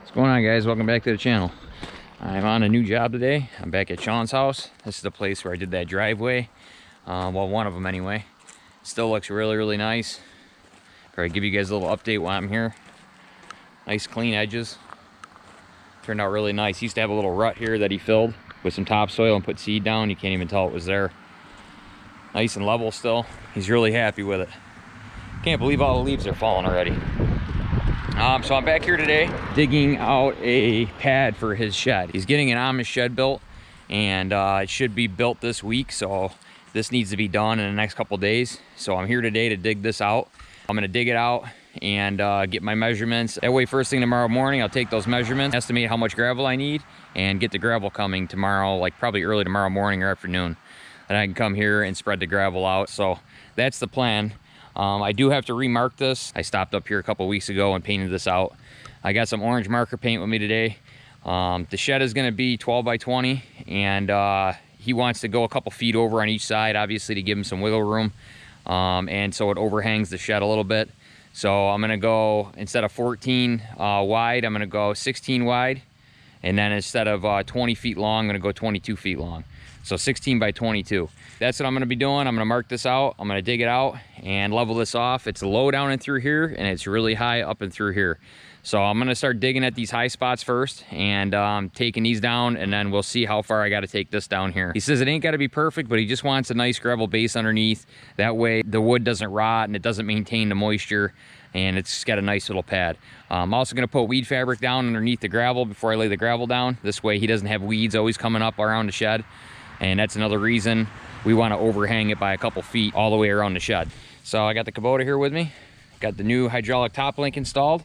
What's going on, guys? Welcome back to the channel. I'm on a new job today. I'm back at Sean's house. This is the place where I did that driveway. Well, one of them anyway. Still looks really nice. Probably give you guys a little update while I'm here. Nice clean edges. Turned out really nice. He used to have a little rut here that he filled with some topsoil and put seed down. You can't even tell it was there. Nice and level still. He's really happy with it. Can't believe all the leaves are falling already. So I'm back here today digging out a pad for his shed. He's getting an Amish shed built, and it should be built this week, so this needs to be done in the next couple days. So I'm here today to dig this out. I'm gonna dig it out and get my measurements. That way, first thing tomorrow morning, I'll take those measurements, estimate how much gravel I need, and get the gravel coming tomorrow, like probably early tomorrow morning or afternoon. And I can come here and spread the gravel out. So that's the plan. I do have to remark this. I stopped up here a couple weeks ago and painted this out. I got some orange marker paint with me today. The shed is gonna be 12 by 20, and he wants to go a couple feet over on each side, obviously, to give him some wiggle room. And so it overhangs the shed a little bit. So I'm gonna go, instead of 14 wide, I'm gonna go 16 wide. And then instead of 20 feet long, I'm gonna go 22 feet long. So 16 by 22. That's what I'm gonna be doing. I'm gonna mark this out. I'm gonna dig it out and level this off. It's low down and through here, and it's really high up and through here. So I'm gonna start digging at these high spots first and taking these down, and then we'll see how far I gotta take this down here. He says it ain't gotta be perfect, but he just wants a nice gravel base underneath. That way the wood doesn't rot and it doesn't maintain the moisture, and it's got a nice little pad. I'm also gonna put weed fabric down underneath the gravel before I lay the gravel down. This way he doesn't have weeds always coming up around the shed. And that's another reason we want to overhang it by a couple feet all the way around the shed. So I got the Kubota here with me. Got the new hydraulic top link installed.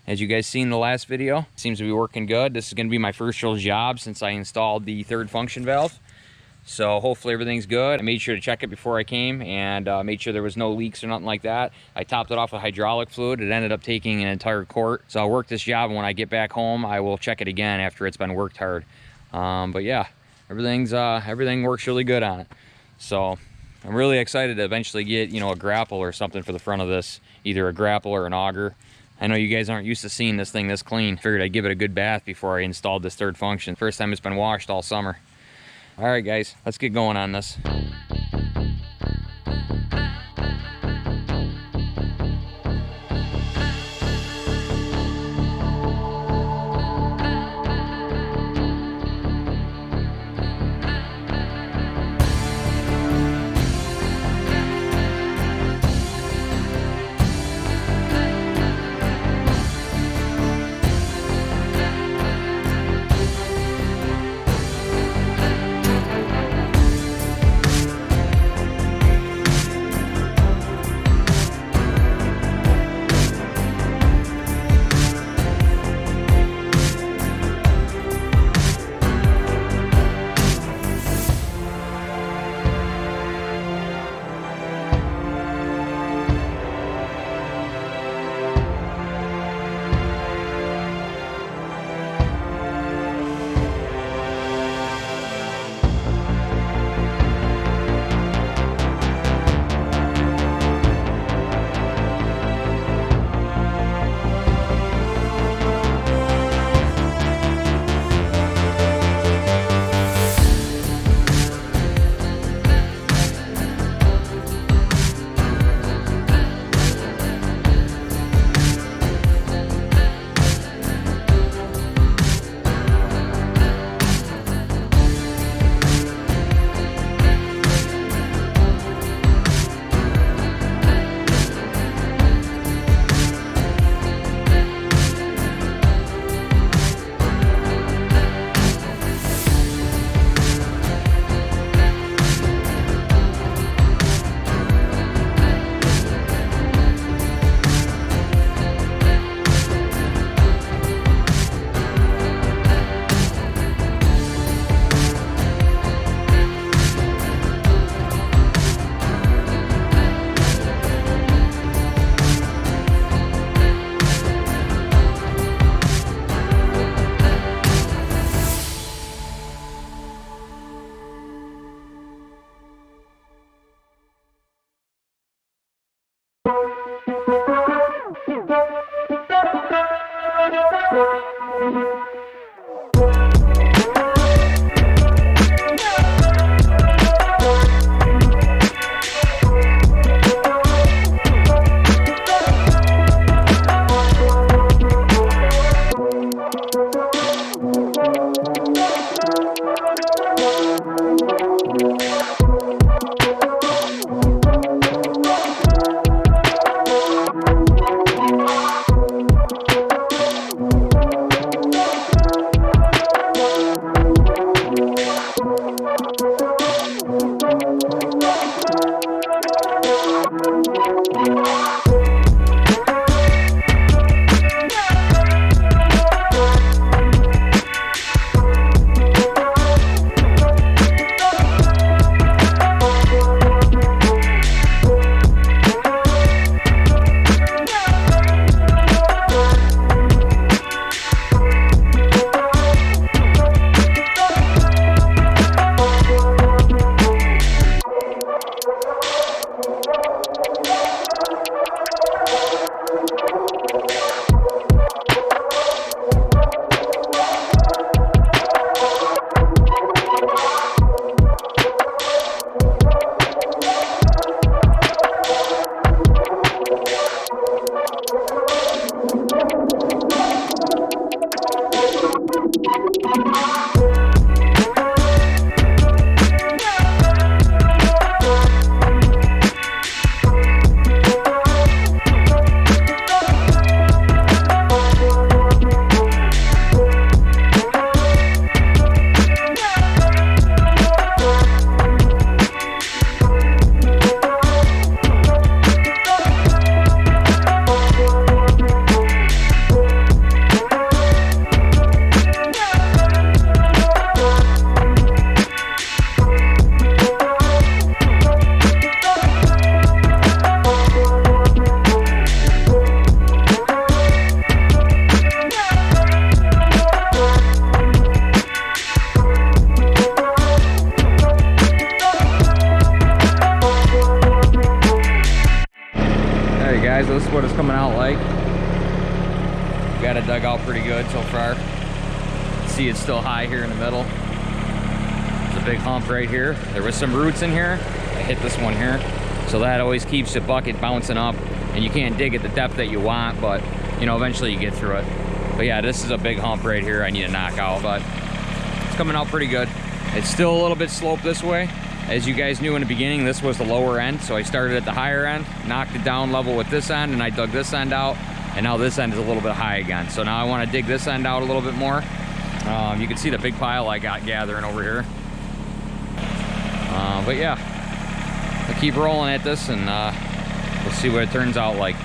As you guys seen in the last video, seems to be working good. This is going to be my first real job since I installed the third function valve. So hopefully everything's good. I made sure to check it before I came and made sure there was no leaks or nothing like that. I topped it off with hydraulic fluid. It ended up taking an entire quart. So I'll work this job, and when I get back home, I will check it again after it's been worked hard. But yeah. Everything works really good on it. So I'm really excited to eventually get, a grapple or something for the front of this, either a grapple or an auger. I know you guys aren't used to seeing this thing this clean. Figured I'd give it a good bath before I installed this third function. First time it's been washed all summer. All right, guys, let's get going on this. so far. See, it's still high here in the middle. There's a big hump right here. There was some roots in here. I hit this one here. So that always keeps the bucket bouncing up, and you can't dig at the depth that you want, but you know, eventually you get through it. But yeah, this is a big hump right here I need to knock out, but it's coming out pretty good. It's still a little bit sloped this way. As you guys knew in the beginning, this was the lower end, so I started at the higher end, knocked it down level with this end, and I dug this end out, and now this end is a little bit high again. So now I want to dig this end out a little bit more. You can see the big pile I got gathering over here. But yeah, I'll keep rolling at this, and we'll see what it turns out like.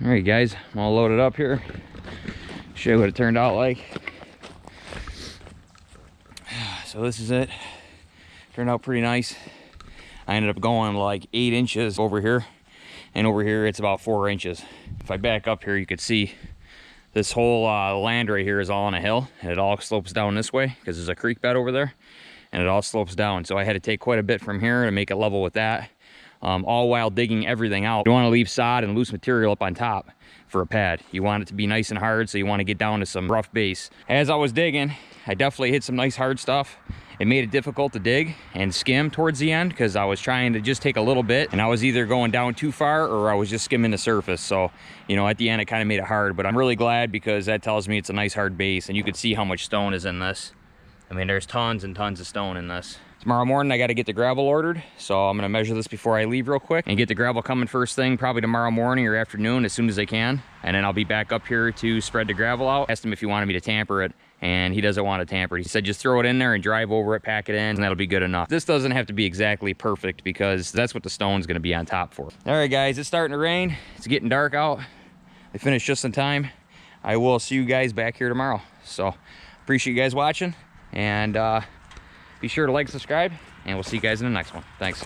All right, guys, I'm all loaded up here. Show you what it turned out like. So this is it. Turned out pretty nice. I ended up going like 8 inches over here, and over here it's about 4 inches. If I back up here, you could see this whole land right here is all on a hill, and it all slopes down this way because there's a creek bed over there, and it all slopes down. So I had to take quite a bit from here to make it level with that. All while digging everything out. You want to leave sod and loose material up on top for a pad. You want it to be nice and hard, so you want to get down to some rough base. As I was digging, I definitely hit some nice hard stuff. It made it difficult to dig and skim towards the end because I was trying to just take a little bit, and I was either going down too far or I was just skimming the surface. So, you know, at the end it kind of made it hard, but I'm really glad because that tells me it's a nice hard base, and you can see how much stone is in this. I mean, there's tons and tons of stone in this. Tomorrow morning, I got to get the gravel ordered, so I'm going to measure this before I leave real quick and get the gravel coming first thing, probably tomorrow morning or afternoon as soon as I can. And then I'll be back up here to spread the gravel out. I asked him if he wanted me to tamper it, and he doesn't want to tamper it. He said just throw it in there and drive over it, pack it in, and that'll be good enough. This doesn't have to be exactly perfect because that's what the stone's going to be on top for. All right, guys, it's starting to rain. It's getting dark out. I finished just in time. I will see you guys back here tomorrow. So appreciate you guys watching, and be sure to like, subscribe, and we'll see you guys in the next one. Thanks.